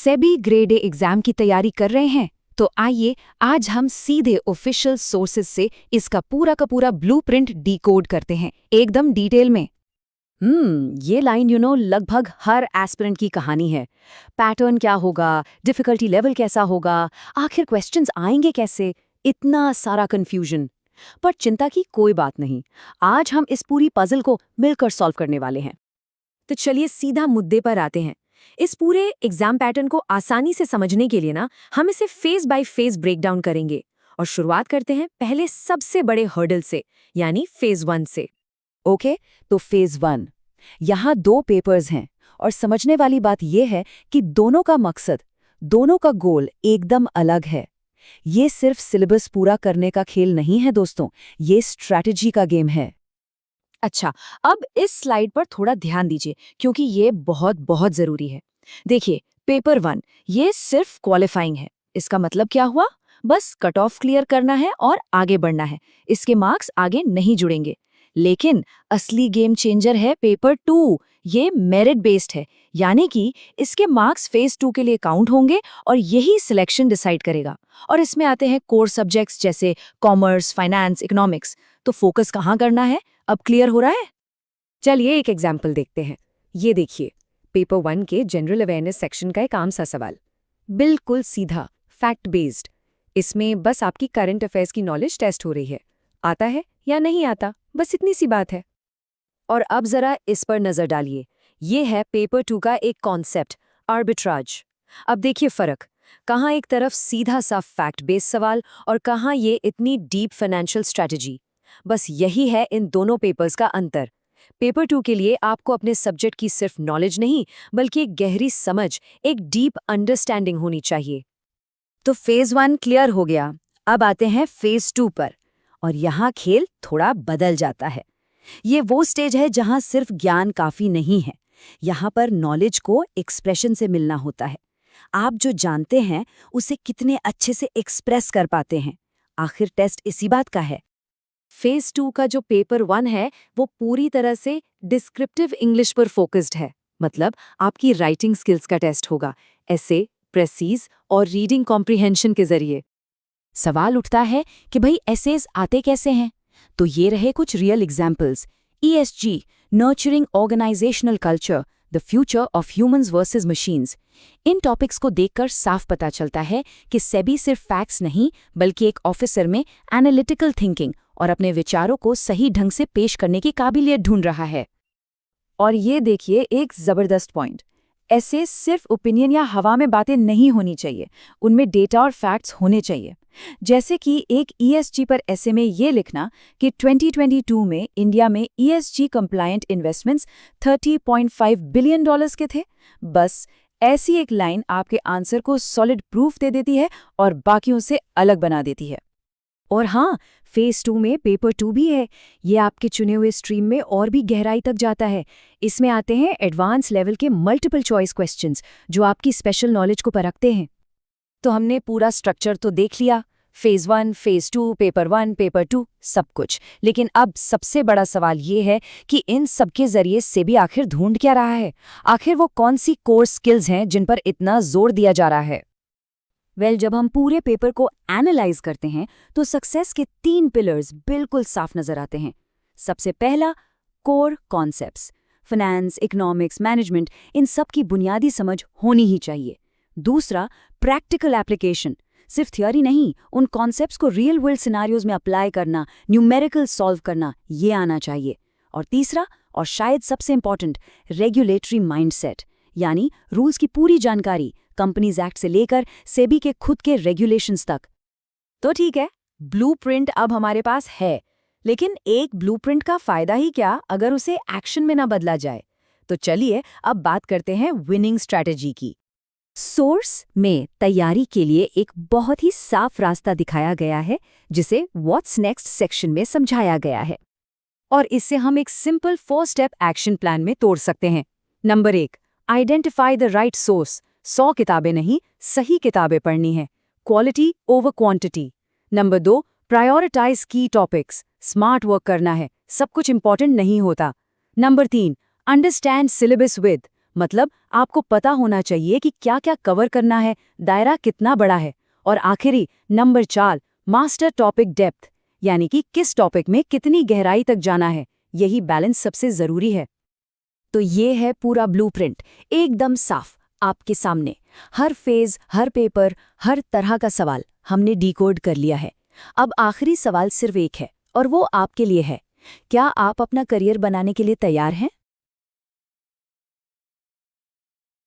SEBI grade A exam की तैयारी कर रहे हैं? तो आइए आज हम सीधे ऑफिशियल सोर्सेज से इसका पूरा का पूरा ब्लूप्रिंट डिकोड करते हैं, एकदम डिटेल में। ये लाइन लगभग हर एस्पिरेंट की कहानी है। पैटर्न क्या होगा, डिफिकल्टी लेवल कैसा होगा, आखिर क्वेश्चंस आएंगे कैसे, इतना सारा कंफ्यूजन। पर चिंता की कोई बात नहीं, आज हम इस पूरी पजल को मिलकर सॉल्व करने वाले हैं। तो चलिए सीधा मुद्दे पर आते हैं। इस पूरे एग्जाम पैटर्न को आसानी से समझने के लिए हम इसे phase by phase break down करेंगे और शुरुआत करते हैं पहले सबसे बड़े हर्डल से, यानी फेज 1 से। ओके, तो फेज 1 यहाँ 2 पेपर्स हैं और समझने वाली बात यह है कि दोनों का मकसद, दोनों का गोल एकदम अलग है। ये सिर्फ सिलेबस पूरा करने का खेल नहीं है दोस्तों, ये स्ट्रैटेजी का गेम है। अच्छा, अब इस स्लाइड पर थोड़ा ध्यान दीजिए क्योंकि ये बहुत बहुत जरूरी है। देखिए, पेपर 1 ये सिर्फ क्वालिफाइंग है। इसका मतलब क्या हुआ? बस कट ऑफ क्लियर करना है और आगे बढ़ना है। इसके मार्क्स आगे नहीं जुड़ेंगे। लेकिन असली गेम चेंजर है पेपर 2। ये मेरिट बेस्ड है, यानी कि इसके मार्क्स फेज 2 के लिए काउंट होंगे और यही सिलेक्शन डिसाइड करेगा। और इसमें आते हैं कोर सब्जेक्ट्स जैसे कॉमर्स, फाइनेंस, इकोनॉमिक्स। तो फोकस कहाँ करना है, अब क्लियर हो रहा है? चलिए एक एग्जाम्पल देखते हैं। ये देखिए, पेपर 1 के जनरल अवेयरनेस सेक्शन का एक आम सा सवाल, बिल्कुल सीधा, फैक्ट बेस्ड। इसमें बस आपकी करंट अफेयर्स की नॉलेज टेस्ट हो रही है, आता है या नहीं आता, बस इतनी सी बात है। और अब जरा इस पर नजर डालिए। ये है पेपर 2 का एक कॉन्सेप्ट, आर्बिट्राज। अब देखिए फर्क, कहाँ एक तरफ सीधा सा फैक्ट बेस्ड सवाल और कहाँ ये इतनी डीप फाइनेंशियल स्ट्रैटेजी। बस यही है इन दोनों पेपर्स का अंतर। पेपर 2 के लिए आपको अपने सब्जेक्ट की सिर्फ नॉलेज नहीं, बल्कि एक गहरी समझ, एक डीप अंडरस्टैंडिंग होनी चाहिए। तो फेज 1 क्लियर हो गया। अब आते हैं फेज 2 पर, और यहाँ खेल थोड़ा बदल जाता है। ये वो स्टेज है जहाँ सिर्फ ज्ञान काफी नहीं है। यहाँ पर नॉलेज को एक्सप्रेशन से मिलना होता है। आप जो जानते हैं उसे कितने अच्छे से एक्सप्रेस कर पाते हैं। आखिर टेस्ट इसी बात का है। फेज 2 का जो पेपर 1 है वो पूरी तरह से डिस्क्रिप्टिव इंग्लिश पर फोकस्ड है। मतलब आपकी राइटिंग स्किल्स का टेस्ट होगा, एसे, प्रेसीज और रीडिंग कॉम्प्रिहेंशन के जरिए। सवाल उठता है कि भाई एसेज आते कैसे हैं? तो ये रहे कुछ real examples. ESG, nurturing organisational culture, the future of humans versus machines. इन टॉपिक्स को देखकर साफ पता चलता है कि सेबी सिर्फ फैक्ट्स नहीं, बल्कि एक ऑफिसर में एनालिटिकल थिंकिंग और अपने विचारों को सही ढंग से पेश करने की काबिलियत ढूंढ रहा है। और ये देखिए एक जबरदस्त पॉइंट, ऐसे सिर्फ ओपिनियन या हवा में बातें नहीं होनी चाहिए, उनमें डेटा और फैक्ट्स होने चाहिए। जैसे कि एक ESG पर ऐसे में ये लिखना कि 2022 में इंडिया में ESG कंप्लायंट इन्वेस्टमेंट्स $30.5 बिलियन के थे। बस ऐसी एक लाइन आपके आंसर को सॉलिड प्रूफ दे देती है और बाकियों से अलग बना देती है। और हाँ, फेज 2 में पेपर 2 भी है। ये आपके चुने हुए स्ट्रीम में और भी गहराई तक जाता है। इसमें आते हैं एडवांस लेवल के मल्टीपल चॉइस क्वेश्चंस जो आपकी स्पेशल नॉलेज को परखते हैं। तो हमने पूरा स्ट्रक्चर तो देख लिया, फेज 1, फेज 2, पेपर 1, पेपर 2, सब कुछ। लेकिन अब सबसे बड़ा सवाल ये है कि इन सब के जरिए सेबी आखिर ढूंढ क्या रहा है? आखिर वो कौन सी कोर स्किल्स हैं जिन पर इतना जोर दिया जा रहा है? जब हम पूरे पेपर को एनालाइज करते हैं तो सक्सेस के 3 पिलर्स बिल्कुल साफ नजर आते हैं। सबसे पहला, core concepts. Finance, economics, management, इन सब की बुनियादी समझ होनी ही चाहिए। दूसरा, प्रैक्टिकल एप्लीकेशन। सिर्फ थियोरी नहीं, उन कॉन्सेप्ट्स को रियल वर्ल्ड सिनेरियोज में अप्लाई करना, न्यूमेरिकल सॉल्व करना, ये आना चाहिए। और तीसरा, और शायद सबसे इंपॉर्टेंट, रेगुलेटरी माइंडसेट, यानी रूल्स की पूरी जानकारी, कंपनीज एक्ट से लेकर सेबी के खुद के रेगुलेशंस तक। तो ठीक है, ब्लूप्रिंट अब हमारे पास है, लेकिन एक ब्लूप्रिंट का फायदा ही क्या अगर उसे एक्शन में ना बदला जाए? तो चलिए अब बात करते हैं विनिंग स्ट्रैटेजी की। सोर्स में तैयारी के लिए एक बहुत ही साफ रास्ता दिखाया गया है, जिसे व्हाट्स नेक्स्ट सेक्शन में समझाया गया है। और इससे हम एक सिंपल 4 स्टेप एक्शन प्लान में तोड़ सकते हैं। Number 1, identify the right source. 100 किताबें नहीं, सही किताबें पढ़नी है, quality over quantity. Number 2, prioritise की टॉपिक्स। स्मार्ट वर्क करना है, सब कुछ इंपॉर्टेंट नहीं होता। नंबर 3, अंडरस्टैंड सिलेबस विद, मतलब आपको पता होना चाहिए कि क्या क्या कवर करना है, दायरा कितना बड़ा है। और आखिरी नंबर 4, मास्टर टॉपिक डेप्थ, यानी कि किस टॉपिक में कितनी गहराई तक जाना है। यही बैलेंस सबसे जरूरी है। तो ये है पूरा ब्लूप्रिंट, एकदम साफ आपके सामने। हर फेज, हर पेपर, हर तरह का सवाल हमने डिकोड कर लिया है। अब आखिरी सवाल सिर्फ एक है, और वो आपके लिए है। क्या आप अपना करियर बनाने के लिए तैयार हैं?